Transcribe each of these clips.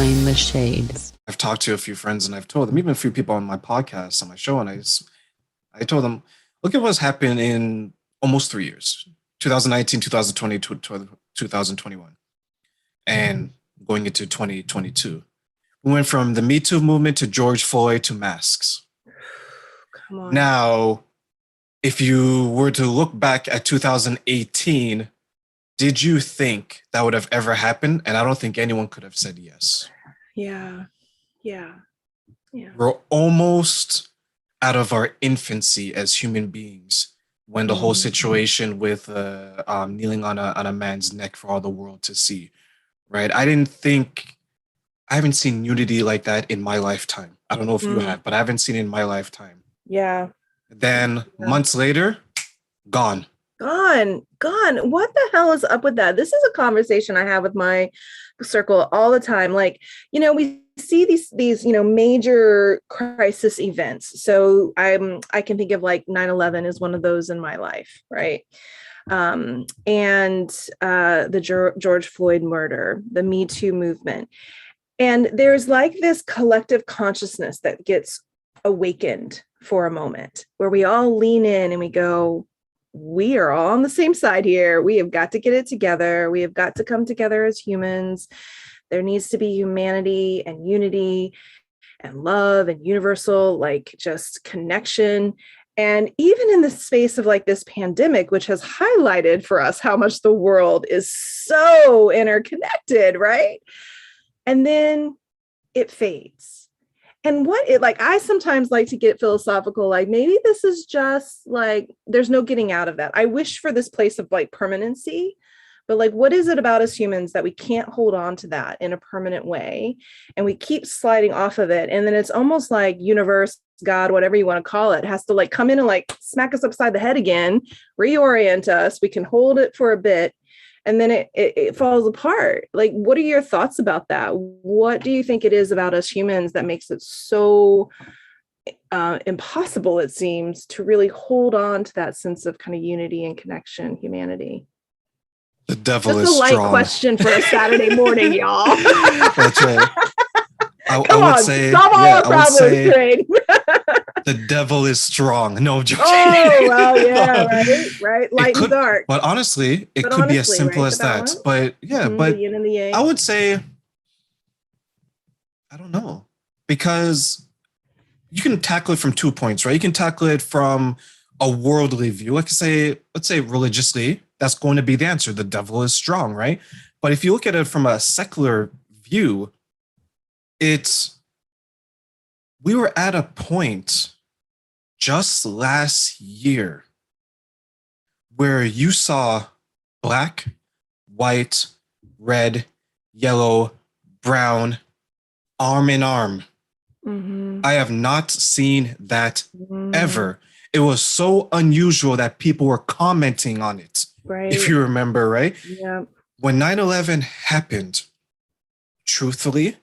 Behind the Shades. I've talked to a few friends and I've told them, even a few people on my podcast, on my show, and I told them, look at what's happened in almost 3 years, 2019, 2020, 2021, and going into 2022. We went from the Me Too movement to George Floyd to masks. Come on. Now, if you were to look back at 2018, did you think that would have ever happened? And I don't think anyone could have said yes. Yeah. We're almost out of our infancy as human beings when the whole situation with kneeling on a man's neck for all the world to see, right? I haven't seen unity like that in my lifetime. I don't know if you have, but I haven't seen it in my lifetime. Yeah. Then months later, gone. Gone. What the hell is up with that? This is a conversation I have with my circle all the time. Like, we see these, major crisis events. So I can think of like 9/11 is one of those in my life, right? And the George Floyd murder, the Me Too movement. And there's like this collective consciousness that gets awakened for a moment where we all lean in and we go, we are all on the same side here. We have got to get it together. We have got to come together as humans. There needs to be humanity and unity and love and universal, like just connection. And even in the space of like this pandemic, which has highlighted for us how much the world is so interconnected, right? And then it fades. And I sometimes like to get philosophical, like maybe this is just like, there's no getting out of that. I wish for this place of like permanency, but like, what is it about us humans that we can't hold on to that in a permanent way? And we keep sliding off of it. And then it's almost like universe, God, whatever you want to call it, has to like come in and like smack us upside the head again, reorient us. We can hold it for a bit. And then it falls apart. Like, what are your thoughts about that? What do you think it is about us humans that makes it so impossible, it seems, to really hold on to that sense of kind of unity and connection, humanity? The devil That's is strong. That's a light question for a Saturday morning, y'all. That's right. Come on, solve all our problems, Train. The devil is strong. No, I'm joking. Oh, well, yeah, right. Light and dark. But honestly, it could be as simple as that. But yeah, but the yin and the yang. I would say, I don't know, because you can tackle it from 2 points, right? You can tackle it from a worldly view. Let's say religiously, that's going to be the answer. The devil is strong, right? But if you look at it from a secular view, we were at a point just last year where you saw black, white, red, yellow, brown, arm in arm. Mm-hmm. I have not seen that ever. It was so unusual that people were commenting on it. Right. If you remember, right? Yeah. When 9/11 happened, truthfully,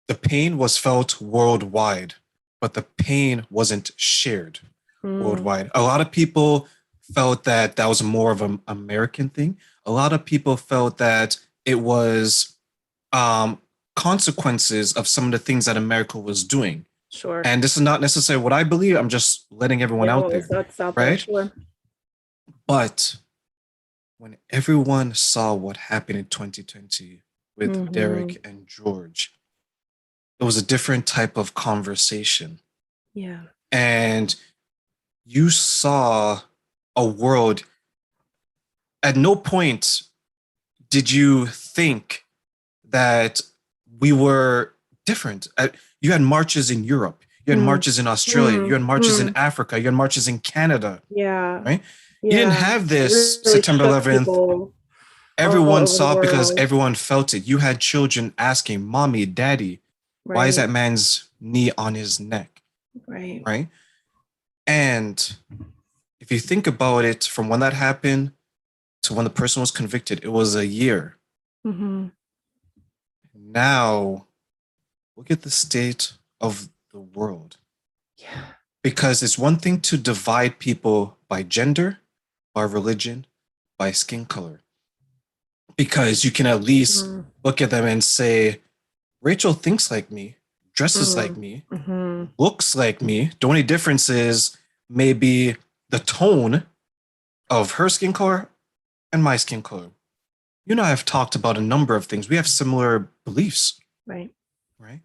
the pain was felt worldwide, but the pain wasn't shared worldwide. A lot of people felt that was more of an American thing. A lot of people felt that it was consequences of some of the things that America was doing. Sure. And this is not necessarily what I believe. I'm just letting everyone out there, right? Sure. But when everyone saw what happened in 2020 with Derek and George, it was a different type of conversation. Yeah. And you saw a world. At no point did you think that we were different. You had marches in Europe. You had marches in Australia. You had marches in Africa. You had marches in Canada. Yeah. Right? Yeah. You didn't have this really September 11th. Everyone saw it because everyone felt it. You had children asking, Mommy, Daddy, why is that man's knee on his neck? Right. And if you think about it, from when that happened to when the person was convicted, it was a year. Mm-hmm. Now, look at the state of the world. Yeah. Because it's one thing to divide people by gender, by religion, by skin color. Because you can at least look at them and say, Rachel thinks like me, dresses like me, looks like me. The only difference is maybe the tone of her skin color and my skin color. You know, I've talked about a number of things. We have similar beliefs. Right. Right.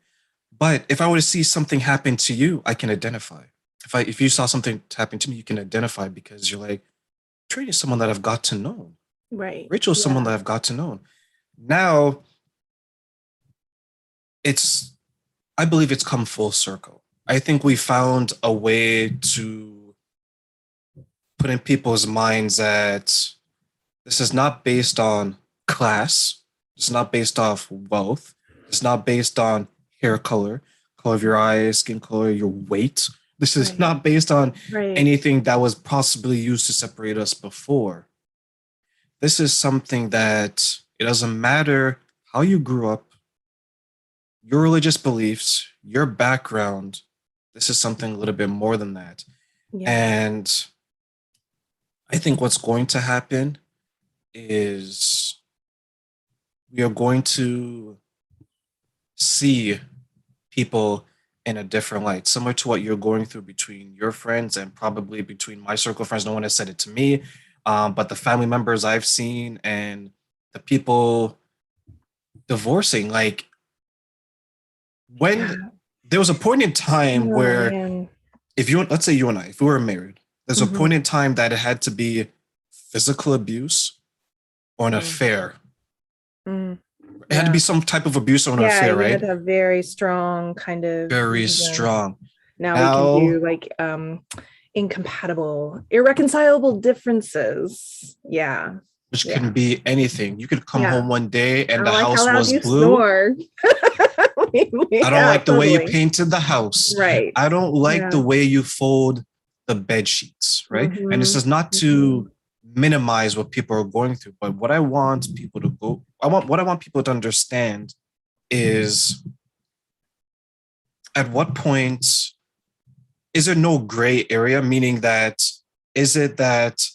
But if I were to see something happen to you, I can identify. If you saw something happen to me, you can identify because you're like, Trey is someone that I've got to know. Right. Rachel is someone that I've got to know. Now, I believe it's come full circle. I think we found a way to put in people's minds that this is not based on class. It's not based off wealth. It's not based on hair color of your eyes, skin color, your weight. This is not based on anything that was possibly used to separate us before. This is something that it doesn't matter how you grew up, your religious beliefs, your background. This is something a little bit more than that. Yeah. And I think what's going to happen is we are going to see people in a different light, similar to what you're going through between your friends and probably between my circle of friends. No one has said it to me, but the family members I've seen and the people divorcing, like when there was a point in time where let's say you and I, if we were married, there's a point in time that it had to be physical abuse or an affair. It had to be some type of abuse or an affair, right? Yeah, you had a very strong kind of... Very strong. Now we can do like incompatible, irreconcilable differonces. Yeah. Which can be anything. You could come home one day and the house was blue. I don't like the way you painted the house. Right. I don't like the way you fold the bed sheets, right? And this is not to minimize what people are going through, but what I want people to understand is, at what point is there no gray area? Meaning that, is it that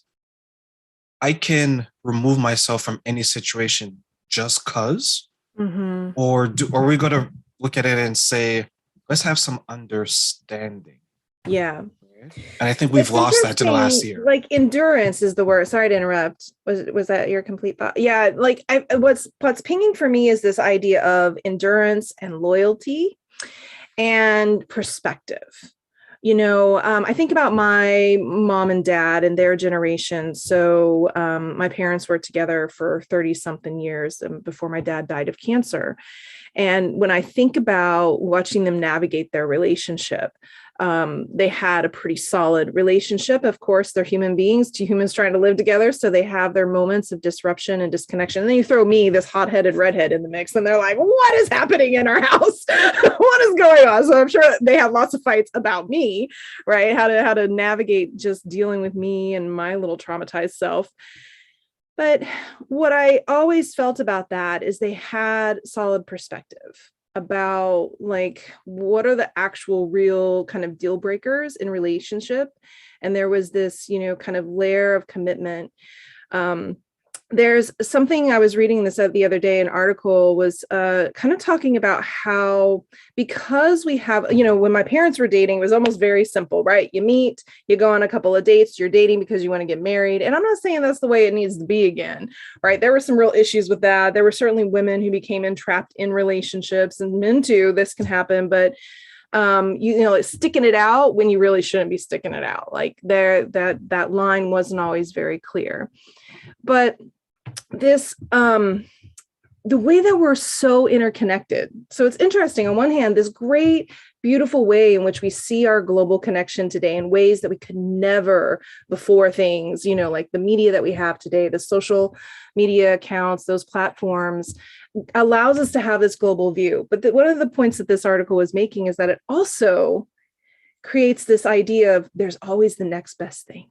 I can remove myself from any situation just cause? Or are we going to look at it and say, let's have some understanding? Yeah. And I think we've lost that in the last year. Like endurance is the word. Sorry to interrupt. Was that your complete thought? Yeah. Like what's pinging for me is this idea of endurance and loyalty and perspective. You know, I think about my mom and dad and their generation. So my parents were together for 30 something years before my dad died of cancer. And when I think about watching them navigate their relationship, they had a pretty solid relationship. Of course, they're human beings, two humans trying to live together. So they have their moments of disruption and disconnection. And then you throw me, this hot-headed redhead, in the mix, and they're like, what is happening in our house? What is going on? So I'm sure they had lots of fights about me, right? How to navigate just dealing with me and my little traumatized self. But what I always felt about that is they had solid perspective about like, what are the actual real kind of deal breakers in relationship. And there was this, you know, kind of layer of commitment. There's something I was reading this the other day, an article was kind of talking about how, because we have, you know, when my parents were dating, it was almost very simple, right? You meet, you go on a couple of dates, you're dating because you want to get married. And I'm not saying that's the way it needs to be again, right? There were some real issues with that. There were certainly women who became entrapped in relationships, and men too, this can happen, but you know, sticking it out when you really shouldn't be sticking it out. Like that line wasn't always very clear. But this, the way that we're so interconnected. So it's interesting. On one hand, this great, beautiful way in which we see our global connection today in ways that we could never before, things, you know, like the media that we have today, the social media accounts, those platforms, allows us to have this global view. But one of the points that this article was making is that it also creates this idea of there's always the next best thing.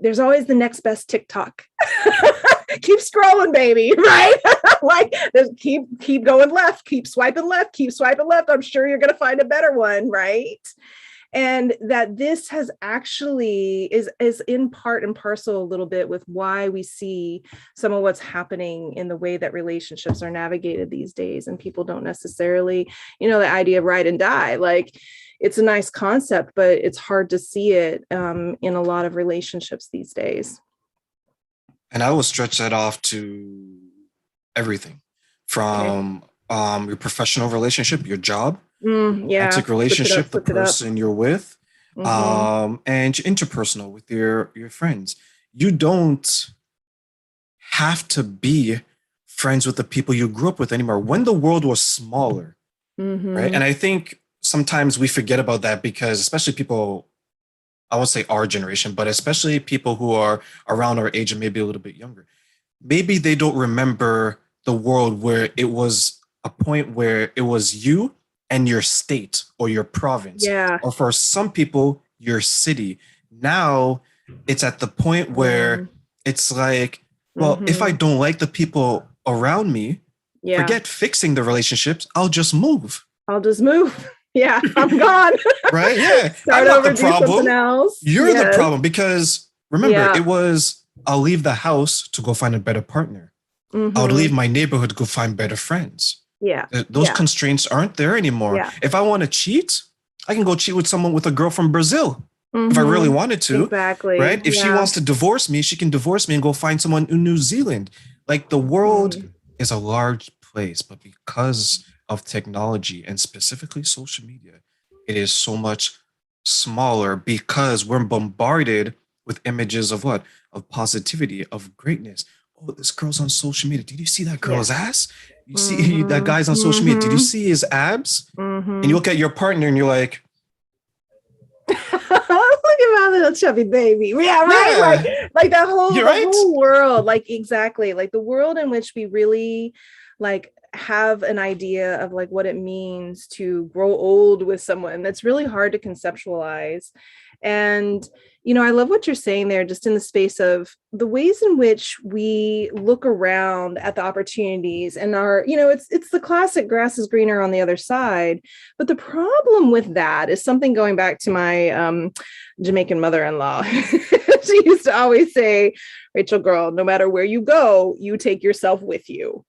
There's always the next best TikTok. Keep scrolling, baby, right? Like, keep going left, keep swiping left. I'm sure you're going to find a better one, right? And that this has actually is in part and parcel a little bit with why we see some of what's happening in the way that relationships are navigated these days. And people don't necessarily, the idea of ride and die, like it's a nice concept, but it's hard to see it in a lot of relationships these days. And I will stretch that off to everything from your professional relationship, your job, romantic relationship, the person you're with, and interpersonal with your friends. You don't have to be friends with the people you grew up with anymore. When the world was smaller, right? And I think sometimes we forget about that because especially people, I won't say our generation, but especially people who are around our age and maybe a little bit younger, maybe they don't remember the world where it was a point where it was you and your state or your province, or for some people, your city. Now it's at the point where it's like, well, if I don't like the people around me, forget fixing the relationships, I'll just move. Yeah, I'm gone. Right? Yeah. Start over, the problem. Else. You're the problem because remember, it was I'll leave the house to go find a better partner. I'll leave my neighborhood to go find better friends. Yeah. Those constraints aren't there anymore. Yeah. If I want to cheat, I can go cheat with someone with a girl from Brazil. If I really wanted to. Exactly. Right? If she wants to divorce me, she can divorce me and go find someone in New Zealand. Like the world is a large place, but because of technology and specifically social media, it is so much smaller because we're bombarded with images of what? Of positivity, of greatness. Oh, this girl's on social media. Did you see that girl's ass? You see that guy's on social media. Did you see his abs? And you look at your partner and you're like, look at my little chubby baby. Yeah, right. Yeah. Like that whole, whole world, like exactly, like the world in which we really like have an idea of like what it means to grow old with someone. That's really hard to conceptualize. And I love what you're saying there, just in the space of the ways in which we look around at the opportunities and it's the classic grass is greener on the other side. But the problem with that is something going back to my Jamaican mother-in-law. She used to always say, Rachel girl, no matter where you go, you take yourself with you.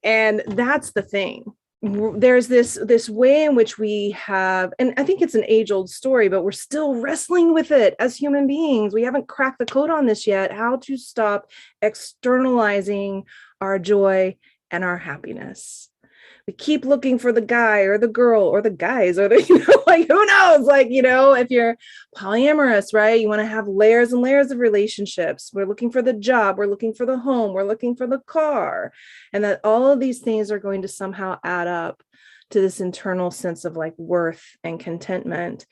And that's the thing. There's this way in which we have, and I think it's an age-old story, but we're still wrestling with it as human beings. We haven't cracked the code on this yet, how to stop externalizing our joy and our happiness. We keep looking for the guy or the girl or the guys or the, like, who knows? Like, if you're polyamorous, right? You want to have layers and layers of relationships. We're looking for the job. We're looking for the home. We're looking for the car. And that all of these things are going to somehow add up to this internal sense of like worth and contentment.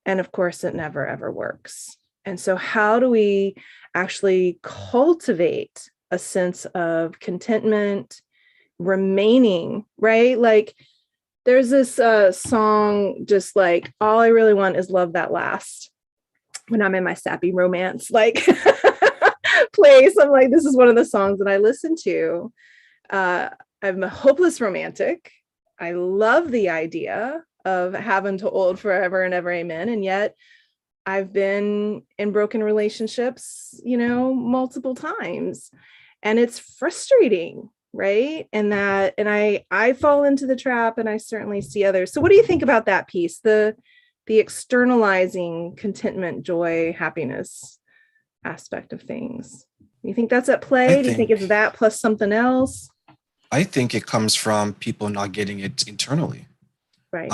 And of course, it never, ever works. And so how do we actually cultivate a sense of contentment, remaining, right? Like there's this song, just like, all I really want is love that lasts, when I'm in my sappy romance like place. I'm like, this is one of the songs that I listen to. I'm a hopeless romantic. I love the idea of having to old forever and ever, amen. And yet I've been in broken relationships, multiple times, and it's frustrating. Right. And I fall into the trap, and I certainly see others. So what do you think about that piece? The externalizing contentment, joy, happiness aspect of things. You think that's at play? Do you think it's that plus something else? I think it comes from people not getting it internally. Right.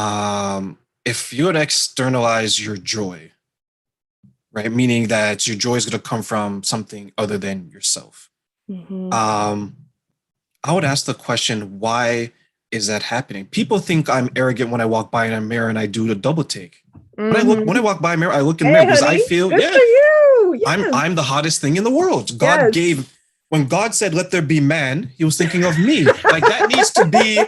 If you would externalize your joy, right, meaning that your joy is going to come from something other than yourself. I would ask the question, why is that happening? People think I'm arrogant when I walk by in a mirror and I do the double take. When I walk by a mirror, I look in the mirror because I feel, good for you. Yes. I'm the hottest thing in the world. God gave, when God said, let there be man, he was thinking of me. Like that needs to be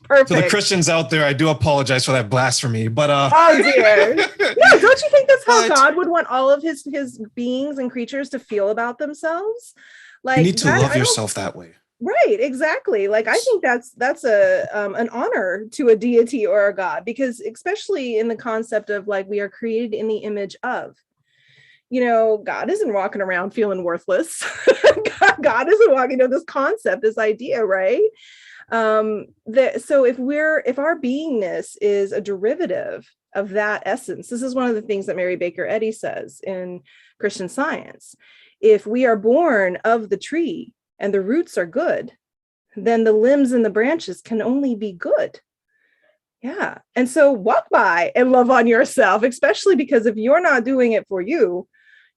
Perfect. To the Christians out there, I do apologize for that blasphemy, but oh dear. Yeah, don't you think that's how God would want all of his beings and creatures to feel about themselves? Like, you need to love yourself that way. Right, exactly. Like I think that's a an honor to a deity or a god, because especially in the concept of like we are created in the image of, God isn't walking around feeling worthless. God isn't walking, this concept, this idea, right? So if our beingness is a derivative of that essence, this is one of the things that Mary Baker Eddy says in Christian Science. If we are born of the tree and the roots are good, then the limbs and the branches can only be good. Yeah. And so walk by and love on yourself, especially because if you're not doing it for you,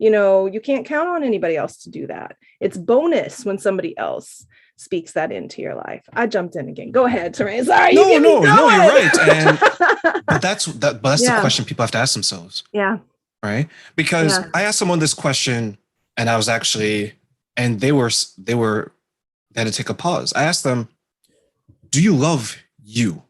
you can't count on anybody else to do that. It's bonus when somebody else speaks that into your life. I jumped in again. Go ahead, Terrain. Sorry. No, you're right. But that's the question people have to ask themselves. Yeah. Right. Because I asked someone this question, and I was actually, and they had to take a pause. I asked them, do you love you?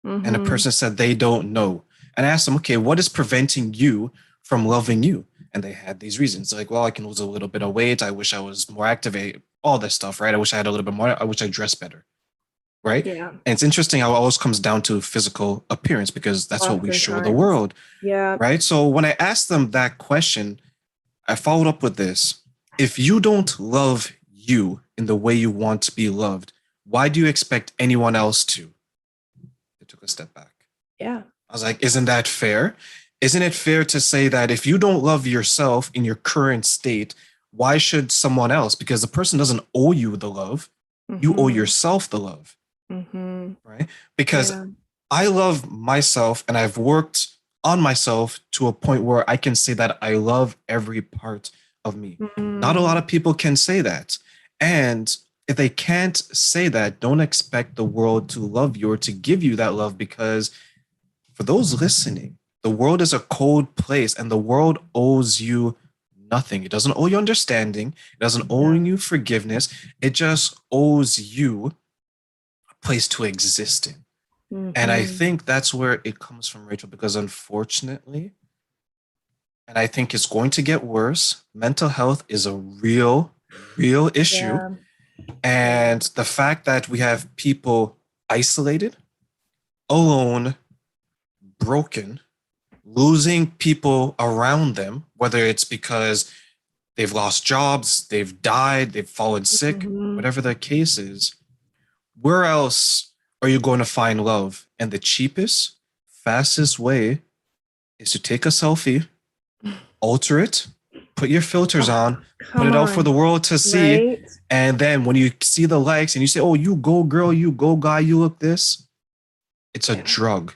Mm-hmm. And the person said they don't know. And I asked them, okay, what is preventing you from loving you? And they had these reasons, like, well, I can lose a little bit of weight. I wish I was more active, all this stuff, right? I wish I had a little bit more. I wish I dressed better, right? Yeah. And it's interesting how it always comes down to physical appearance, because that's what we show the world. Yeah. Right. So when I asked them that question, I followed up with this. If you don't love you in the way you want to be loved, why do you expect anyone else to? They took a step back. Yeah. I was like, isn't that fair? Isn't it fair to say that if you don't love yourself in your current state, why should someone else? Because the person doesn't owe you the love. Mm-hmm. You owe yourself the love. Mm-hmm. Right? Because I love myself, and I've worked on myself to a point where I can say that I love every part of me. Mm-hmm. Not a lot of people can say that. And if they can't say that, don't expect the world to love you or to give you that love, because for those listening, the world is a cold place, and the world owes you nothing. It doesn't owe you understanding. It doesn't owe you forgiveness. It just owes you a place to exist in. Mm-hmm. And I think that's where it comes from, Rachel, because unfortunately, and I think it's going to get worse, mental health is a real issue. Yeah. And the fact that we have people isolated, alone, broken, losing people around them, whether it's because they've lost jobs, they've died, they've fallen sick, whatever the case is, where else are you going to find love? And the cheapest, fastest way is to take a selfie, alter it, put your filters on, put it out for the world to see. Right? And then when you see the likes and you say, oh, you go girl, you go guy, you look this, it's a drug.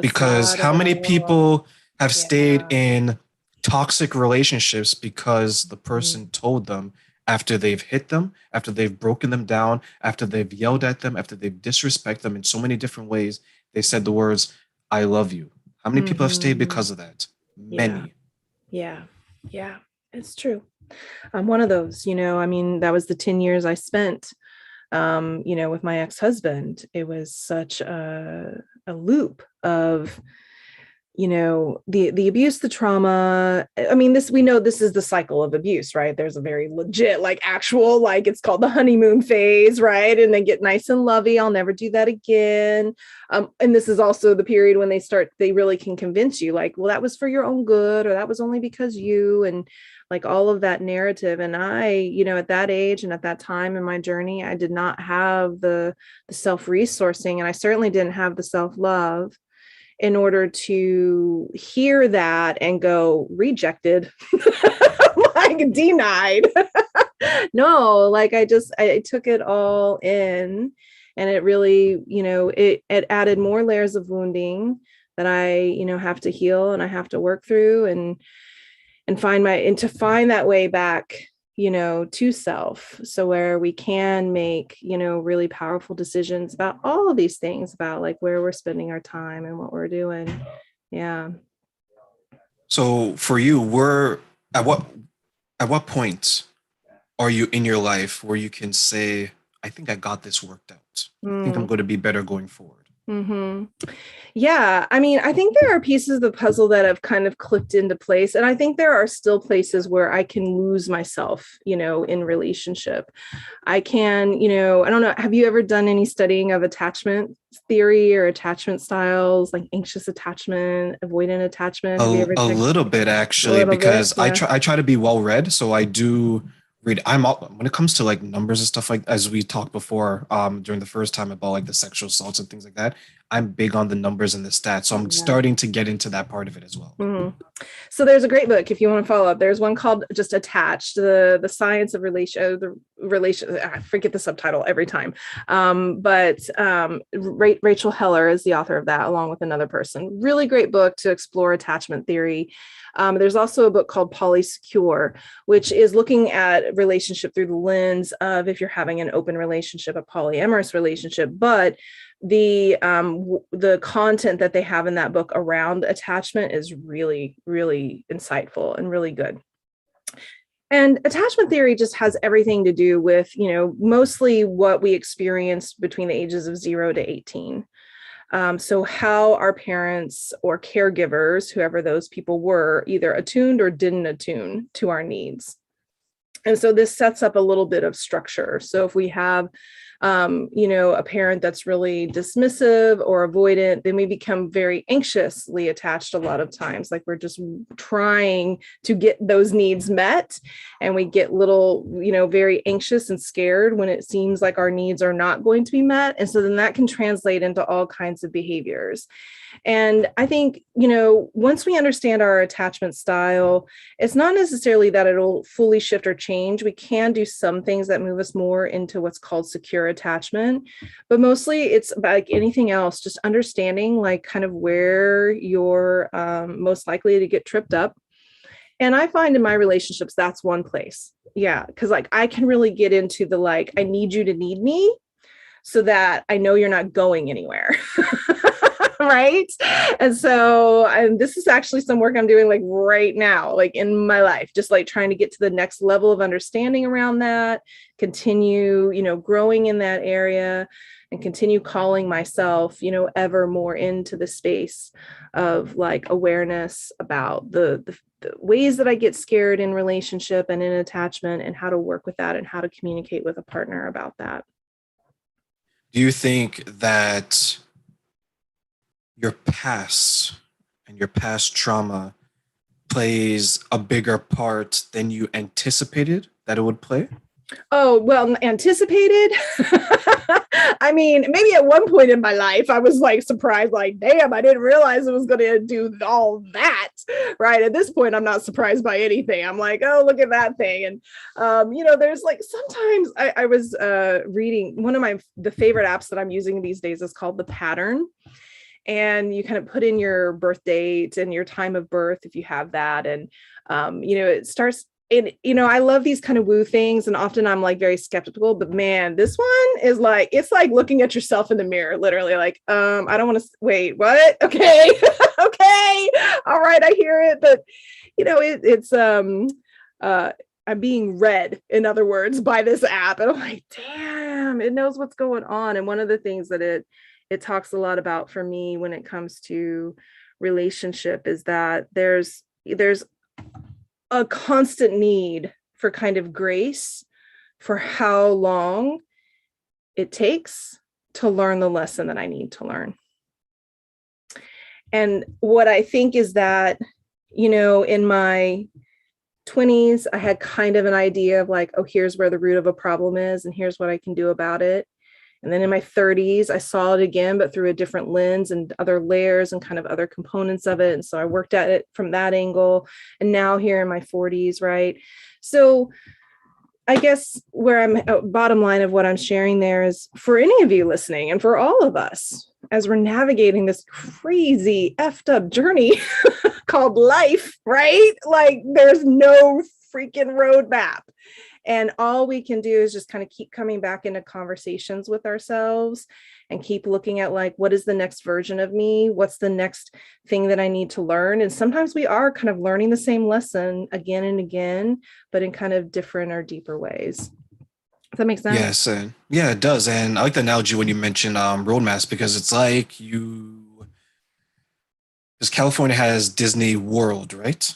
Because how many people have stayed in toxic relationships because the person told them, after they've hit them, after they've broken them down, after they've yelled at them, after they've disrespected them in so many different ways, they said the words, I love you. How many people have stayed because of that? Many. Yeah, it's true. I'm one of those, that was the 10 years I spent, with my ex-husband. It was such a loop of, the abuse, the trauma. I mean, we know this is the cycle of abuse, right? There's a very legit, actual, it's called the honeymoon phase, right? And they get nice and lovey. I'll never do that again. And this is also the period when they really can convince you, well, that was for your own good, or that was only because you, and all of that narrative. And I, at that age and at that time in my journey, I did not have the self-resourcing, and I certainly didn't have the self-love in order to hear that and go rejected, denied. No, I took it all in, and it really, it added more layers of wounding that I, have to heal and I have to work through and to find that way back, to self. So where we can make, really powerful decisions about all of these things, about where we're spending our time and what we're doing. Yeah. So for you, at what point are you in your life where you can say, I think I got this worked out. I think I'm going to be better going forward? Mm-hmm. Yeah, I mean, I think there are pieces of the puzzle that have kind of clicked into place. And I think there are still places where I can lose myself, in relationship. I can, I don't know, have you ever done any studying of attachment theory or attachment styles, like anxious attachment, avoidant attachment? Have you ever A checked little bit a actually, little bit? because Yeah. I try to be well read, so I do read. When it comes to like numbers and stuff, like as we talked before, during the first time about like the sexual assaults and things like that. I'm big on the numbers and the stats, so I'm Yeah. starting to get into that part of it as well. Mm-hmm. So there's a great book if you want to follow up. There's one called just Attached, the science of relation. I forget the subtitle every time. But Rachel Heller is the author of that, along with another person. Really great book to explore attachment theory. There's also a book called Polysecure, which is looking at relationship through the lens of if you're having an open relationship, a polyamorous relationship, but the content that they have in that book around attachment is really, really insightful and really good. And attachment theory just has everything to do with, mostly what we experienced between the ages of 0 to 18. So how our parents or caregivers, whoever those people were, either attuned or didn't attune to our needs. And so this sets up a little bit of structure. So if we have a parent that's really dismissive or avoidant, then we become very anxiously attached a lot of times. Like we're just trying to get those needs met. And we get very anxious and scared when it seems like our needs are not going to be met. And so then that can translate into all kinds of behaviors. And I think, once we understand our attachment style, it's not necessarily that it'll fully shift or change. We can do some things that move us more into what's called secure attachment, but mostly it's like anything else, just understanding like kind of where you're most likely to get tripped up. And I find in my relationships, that's one place. Yeah. Cause like I can really get into the like, I need you to need me so that I know you're not going anywhere. Right. And so this is actually some work I'm doing like right now, like in my life, just like trying to get to the next level of understanding around that, continue, growing in that area and continue calling myself, ever more into the space of like awareness about the ways that I get scared in relationship and in attachment and how to work with that and how to communicate with a partner about that. Do you think that your past and your past trauma plays a bigger part than you anticipated that it would play? Oh, well, anticipated. I mean, maybe at one point in my life, I was like surprised, like, damn, I didn't realize it was going to do all that. Right. At this point, I'm not surprised by anything. I'm like, oh, look at that thing. And, there's like sometimes I was reading one of the favorite apps that I'm using these days is called The Pattern. And you kind of put in your birth date and your time of birth if you have that. And, it starts. And, I love these kind of woo things. And often I'm like very skeptical, but man, this one is like, it's like looking at yourself in the mirror, literally like, I don't want to wait, what? Okay. Okay. All right. I hear it. But, I'm being read, in other words, by this app. And I'm like, damn, it knows what's going on. And one of the things that it talks a lot about for me when it comes to relationship is that there's a constant need for kind of grace for how long it takes to learn the lesson that I need to learn. And what I think is that, in my 20s, I had kind of an idea of like, oh, here's where the root of a problem is, and here's what I can do about it. And then in my 30s, I saw it again, but through a different lens and other layers and kind of other components of it. And so I worked at it from that angle. And now here in my 40s, right? So I guess where I'm bottom line of what I'm sharing there is for any of you listening and for all of us, as we're navigating this crazy effed up journey called life, right? Like there's no freaking roadmap. And all we can do is just kind of keep coming back into conversations with ourselves and keep looking at like, what is the next version of me? What's the next thing that I need to learn? And sometimes we are kind of learning the same lesson again and again, but in kind of different or deeper ways. Does that make sense? Yes, and yeah, it does. And I like the analogy when you mention road maps, because it's like because California has Disney World, right?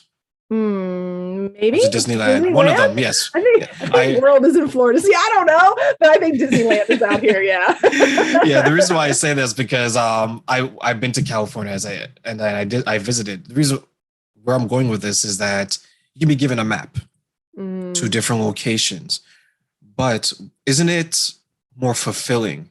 Or Maybe is it Disneyland? One of Disneyland. them, yes. I think Yeah, I think World is in Florida. See, I don't know, but I think Disneyland is out here. Yeah. yeah. The reason why I say this because I've been to California and I visited. The reason where I'm going with this is that you can be given a map to different locations, but isn't it more fulfilling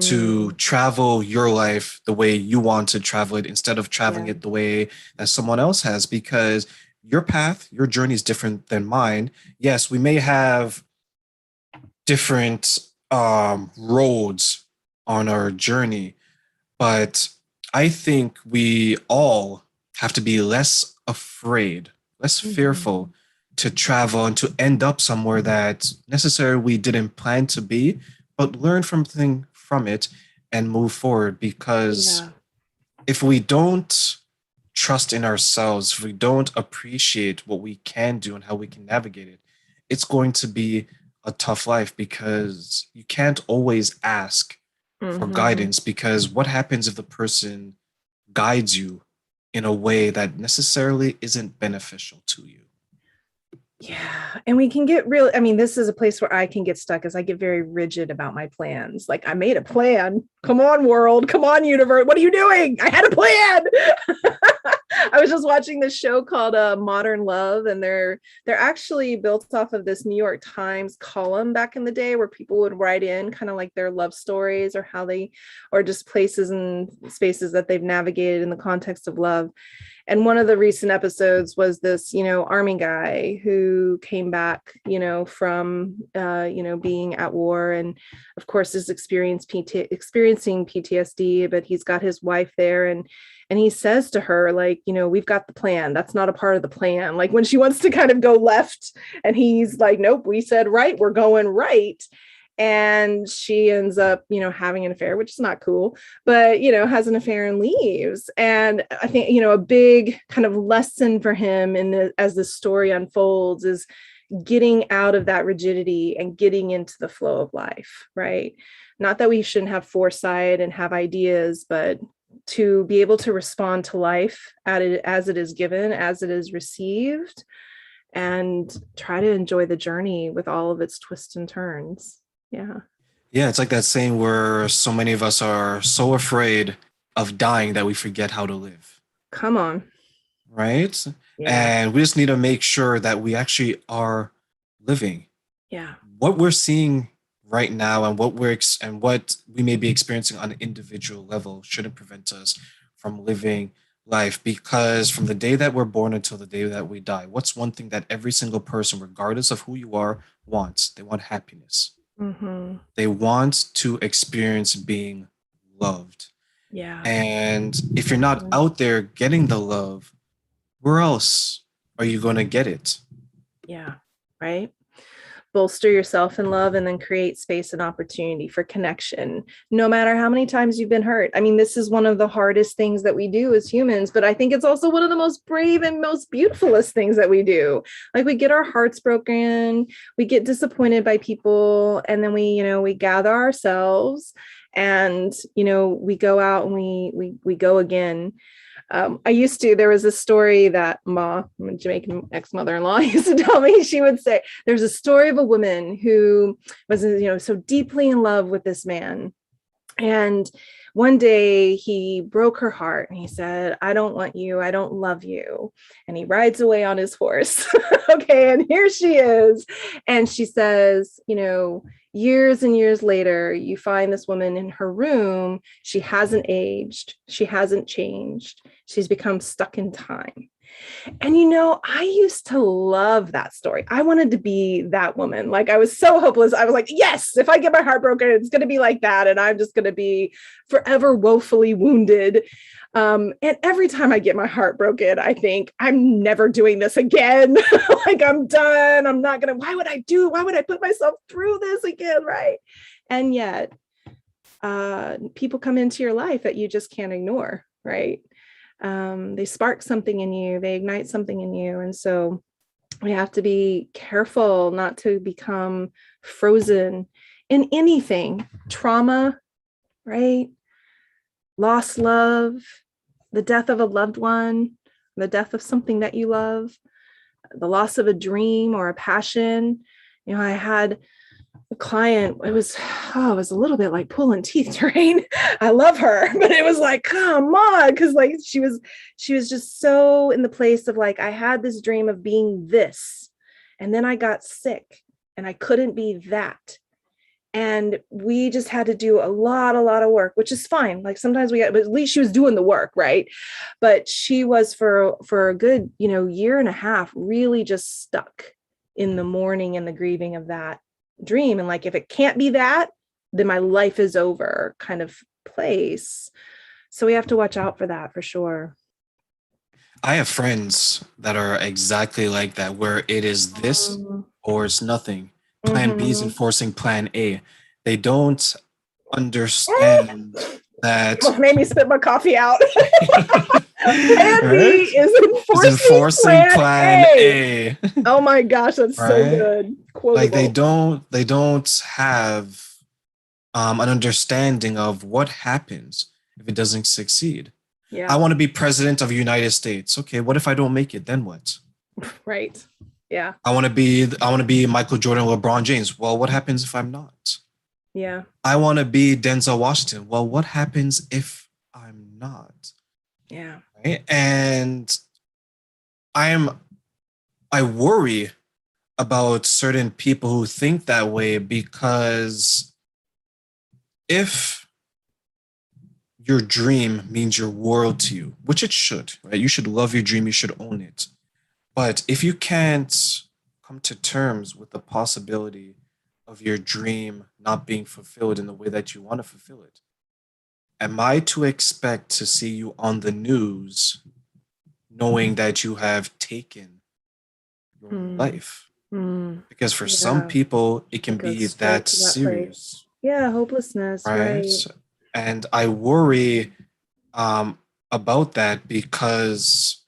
to travel your life the way you want to travel it instead of traveling it the way that someone else has? Because your path, your journey is different than mine. Yes, we may have different roads on our journey, but I think we all have to be less afraid, less fearful to travel and to end up somewhere that necessarily we didn't plan to be, but learn from it and move forward. Because if we don't trust in ourselves, if we don't appreciate what we can do and how we can navigate it, it's going to be a tough life, because you can't always ask for guidance, because what happens if the person guides you in a way that necessarily isn't beneficial to you? Yeah. And we can get real. I mean, this is a place where I can get stuck as I get very rigid about my plans. Like, I made a plan. Come on, world. Come on, universe. What are you doing? I had a plan. I was just watching this show called Modern Love, and they're actually built off of this New York Times column back in the day where people would write in kind of like their love stories or how they, or just places and spaces that they've navigated in the context of love. And one of the recent episodes was this, army guy who came back, from, being at war, and of course is experiencing PTSD, but he's got his wife there, and he says to her, like, we've got the plan. That's not a part of the plan. Like, when she wants to kind of go left, and he's like, nope, we said right, we're going right. And she ends up, having an affair, which is not cool, but, has an affair and leaves. And I think, a big kind of lesson for him as the story unfolds is getting out of that rigidity and getting into the flow of life, right? Not that we shouldn't have foresight and have ideas, but to be able to respond to life as it is given, as it is received, and try to enjoy the journey with all of its twists and turns. Yeah. Yeah, it's like that saying where so many of us are so afraid of dying that we forget how to live. Come on. Right? Yeah. And we just need to make sure that we actually are living. Yeah. What we're seeing right now and what we may be experiencing on an individual level shouldn't prevent us from living life, because from the day that we're born until the day that we die, what's one thing that every single person, regardless of who you are, wants? They want happiness. They want to experience being loved. Yeah. And if you're not out there getting the love, where else are you going to get it? Yeah. Right. Bolster yourself in love, and then create space and opportunity for connection, no matter how many times you've been hurt. I mean, this is one of the hardest things that we do as humans, but I think it's also one of the most brave and most beautifulest things that we do. Like, we get our hearts broken, we get disappointed by people, and then we gather ourselves, and we go out and we go again. There was a story that my Jamaican ex-mother-in-law used to tell me. She would say, there's a story of a woman who was, so deeply in love with this man. And one day he broke her heart and he said, I don't want you. I don't love you. And he rides away on his horse. Okay. And here she is. And she says, years and years later, you find this woman in her room. She hasn't aged. She hasn't changed. She's become stuck in time. And I used to love that story. I wanted to be that woman. Like, I was so hopeless. I was like, yes, if I get my heart broken, it's going to be like that. And I'm just going to be forever woefully wounded. And every time I get my heart broken, I think, I'm never doing this again. Like, I'm done. I'm not going to, why would I put myself through this again? Right. And yet, people come into your life that you just can't ignore. Right. They spark something in you, they ignite something in you. And so We have to be careful not to become frozen in anything. Trauma, right? Lost love, the death of a loved one, the death of something that you love, the loss of a dream or a passion. I had a client, it was a little bit like pulling teeth, Terrain. I love her, but it was like, come on, because like she was just so in the place of like, I had this dream of being this, and then I got sick and I couldn't be that. And we just had to do a lot of work, which is fine. Like sometimes but at least she was doing the work, right? But she was for a good, year and a half, really just stuck in the mourning and the grieving of that dream. And like, if it can't be that, then my life is over kind of place. So we have to watch out for that for sure. I have friends that are exactly like that, where it is this or it's nothing. Plan B is enforcing plan A. They don't understand that. Almost made me spit my coffee out. Plan B is enforcing plan A. Oh my gosh, that's so good. Quotable. Like they don't have an understanding of what happens if it doesn't succeed. Yeah. I want to be president of the United States. Okay, what if I don't make it? Then what? Right. Yeah. I want to be Michael Jordan, LeBron James. Well, what happens if I'm not? Yeah. I want to be Denzel Washington. Well, what happens if I'm not? Yeah. Right? And I worry about certain people who think that way, because if your dream means your world to you, which it should, right? You should love your dream. You should own it. But if you can't come to terms with the possibility of your dream not being fulfilled in the way that you want to fulfill it, am I to expect to see you on the news knowing that you have taken your life? Because for some people, it can be that serious. Yeah, hopelessness, right? And I worry about that, because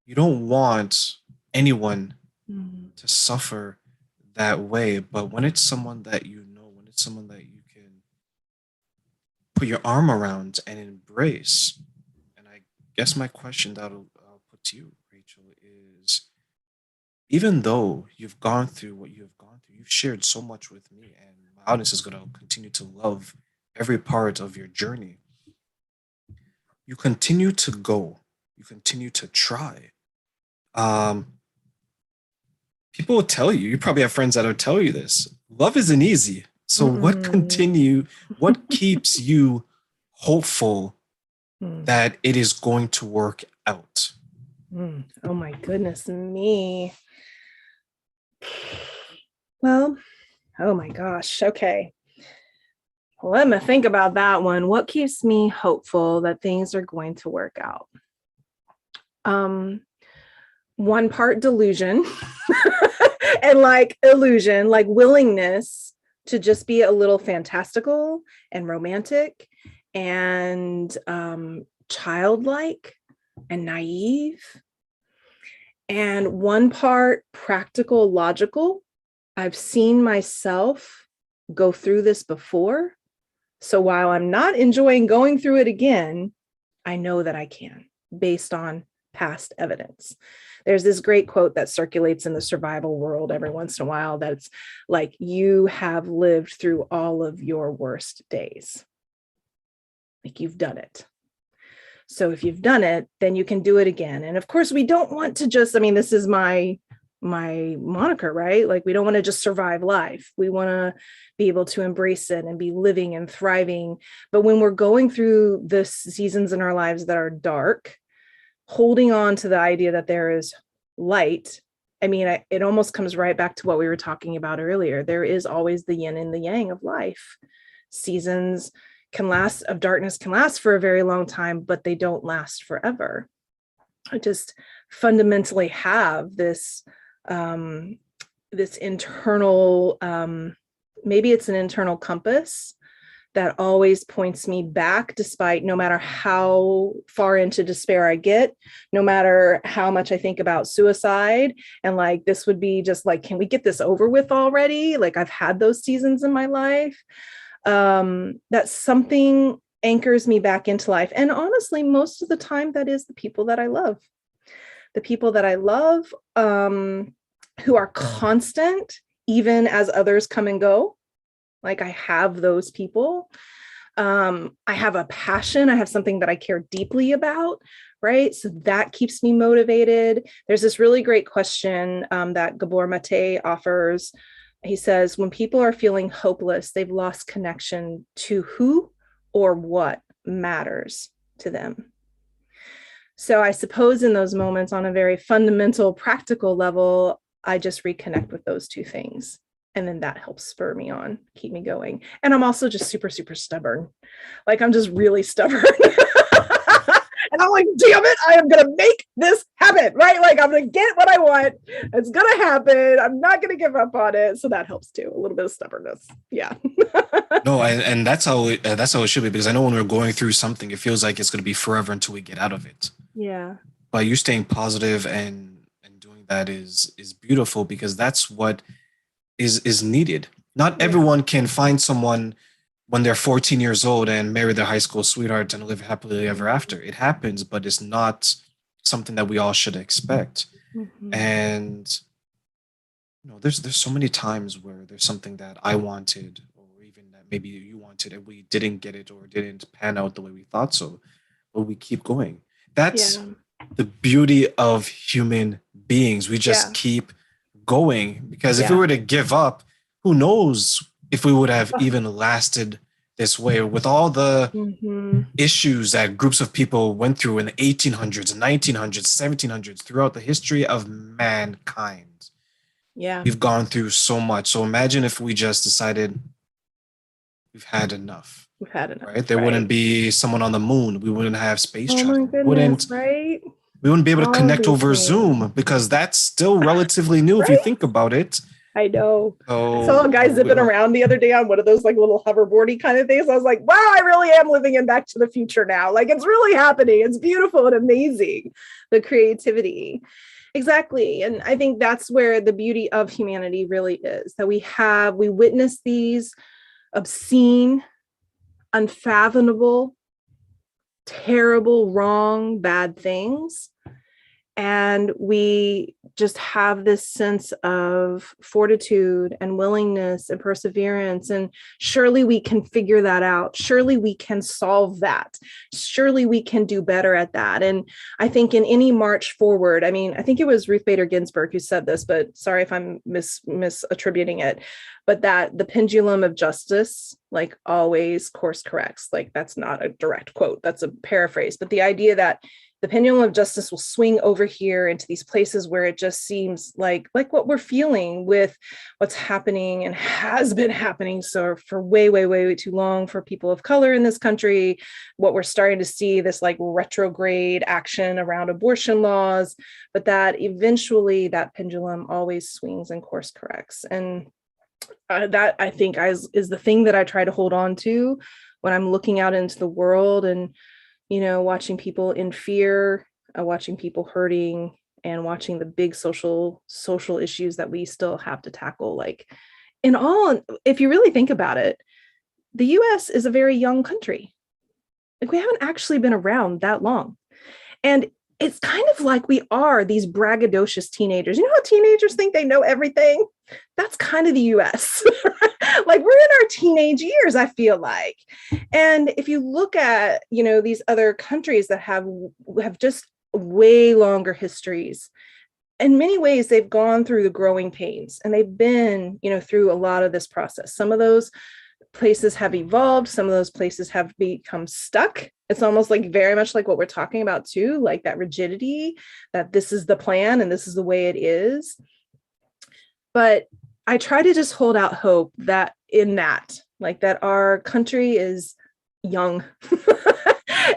you don't want anyone to suffer that way. But when it's someone that when it's someone that you can put your arm around and embrace, and I guess my question that I'll put to you, Rachel, is, even though you've gone through what you have gone through, you've shared so much with me, and my audience is going to continue to love every part of your journey. You continue to go. You continue to try. People will tell you probably have friends that will tell you this. Love isn't easy. So what keeps you hopeful that it is going to work out? Oh my goodness me. Well, oh my gosh. Okay. Let me think about that one. What keeps me hopeful that things are going to work out? One part delusion and like illusion, like willingness to just be a little fantastical and romantic and childlike and naive. And one part practical, logical. I've seen myself go through this before. So while I'm not enjoying going through it again, I know that I can, based on past evidence. There's this great quote that circulates in the survival world every once in a while that's like, you have lived through all of your worst days. Like, you've done it. So if you've done it, then you can do it again. And of course, we don't want to just, this is my moniker, right? Like, we don't want to just survive life. We want to be able to embrace it and be living and thriving. But when we're going through the seasons in our lives that are dark, holding on to the idea that there is light, it almost comes right back to what we were talking about earlier. There is always the yin and the yang of life. Seasons of darkness can last for a very long time, but they don't last forever. I just fundamentally have this internal, maybe it's an internal compass that always points me back, despite no matter how far into despair I get, no matter how much I think about suicide. And like, this would be just like, can we get this over with already? Like, I've had those seasons in my life. That something anchors me back into life. And honestly, most of the time, that is the people that I love. The people that I love, who are constant, even as others come and go. Like, I have those people. I have a passion. I have something that I care deeply about, right? So that keeps me motivated. There's this really great question that Gabor Mate offers. He says, when people are feeling hopeless, they've lost connection to who or what matters to them. So I suppose in those moments, on a very fundamental, practical level, I just reconnect with those two things. And then that helps spur me on, keep me going. And I'm also just super, super stubborn. Like, I'm just really stubborn. And I'm like, damn it, I am going to make this happen, right? Like, I'm going to get what I want. It's going to happen. I'm not going to give up on it. So that helps too. A little bit of stubbornness. Yeah. No, and that's how it should be, because I know when we're going through something, it feels like it's going to be forever until we get out of it. Yeah. But you staying positive and doing that is beautiful, because that's what is needed. Not everyone can find someone when they're 14 years old and marry their high school sweetheart and live happily ever after. It happens, but it's not something that we all should expect. Mm-hmm. And there's so many times where there's something that I wanted, or even that maybe you wanted, and we didn't get it or didn't pan out the way we thought so, but we keep going. That's the beauty of human beings. We just keep going, because if we were to give up, who knows if we would have even lasted this way, with all the issues that groups of people went through in the 1800s, 1900s, 1700s, throughout the history of mankind. Yeah, we've gone through so much. So imagine if we just decided we've had enough. We've had enough. Right? There wouldn't be someone on the moon. We wouldn't have space travel. My goodness, right? We wouldn't be able to connect over Zoom, because that's still relatively new if you think about it. I know. I saw a guy zipping around the other day on one of those like little hoverboardy kind of things. I was like, wow, I really am living in Back to the Future now. Like, it's really happening. It's beautiful and amazing, the creativity. Exactly. And I think that's where the beauty of humanity really is, that we witness these obscene, unfathomable, terrible, wrong, bad things. And we just have this sense of fortitude and willingness and perseverance. And surely we can figure that out. Surely we can solve that. Surely we can do better at that. And I think in any march forward, I mean, I think it was Ruth Bader Ginsburg who said this, but sorry if I'm misattributing it, but that the pendulum of justice, like, always course corrects. Like, that's not a direct quote, that's a paraphrase, but the idea that the pendulum of justice will swing over here into these places where it just seems like what we're feeling with what's happening and has been happening so for way, way, way, way too long for people of color in this country. What we're starting to see, this like retrograde action around abortion laws, but that eventually that pendulum always swings and course corrects. And that, I think, is the thing that I try to hold on to when I'm looking out into the world and watching people in fear, watching people hurting, and watching the big social issues that we still have to tackle. Like, in all, if you really think about it, the US is a very young country. Like, we haven't actually been around that long. And it's kind of like we are these braggadocious teenagers. You know how teenagers think they know everything? That's kind of the US. Like, we're in our teenage years, I feel like. And if you look at, these other countries that have just way longer histories, in many ways, they've gone through the growing pains and they've been, through a lot of this process. Some of those places have evolved. Some of those places have become stuck. It's almost like very much like what we're talking about too, like that rigidity, that this is the plan and this is the way it is. But I try to just hold out hope that that our country is young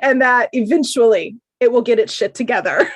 and that eventually it will get its shit together.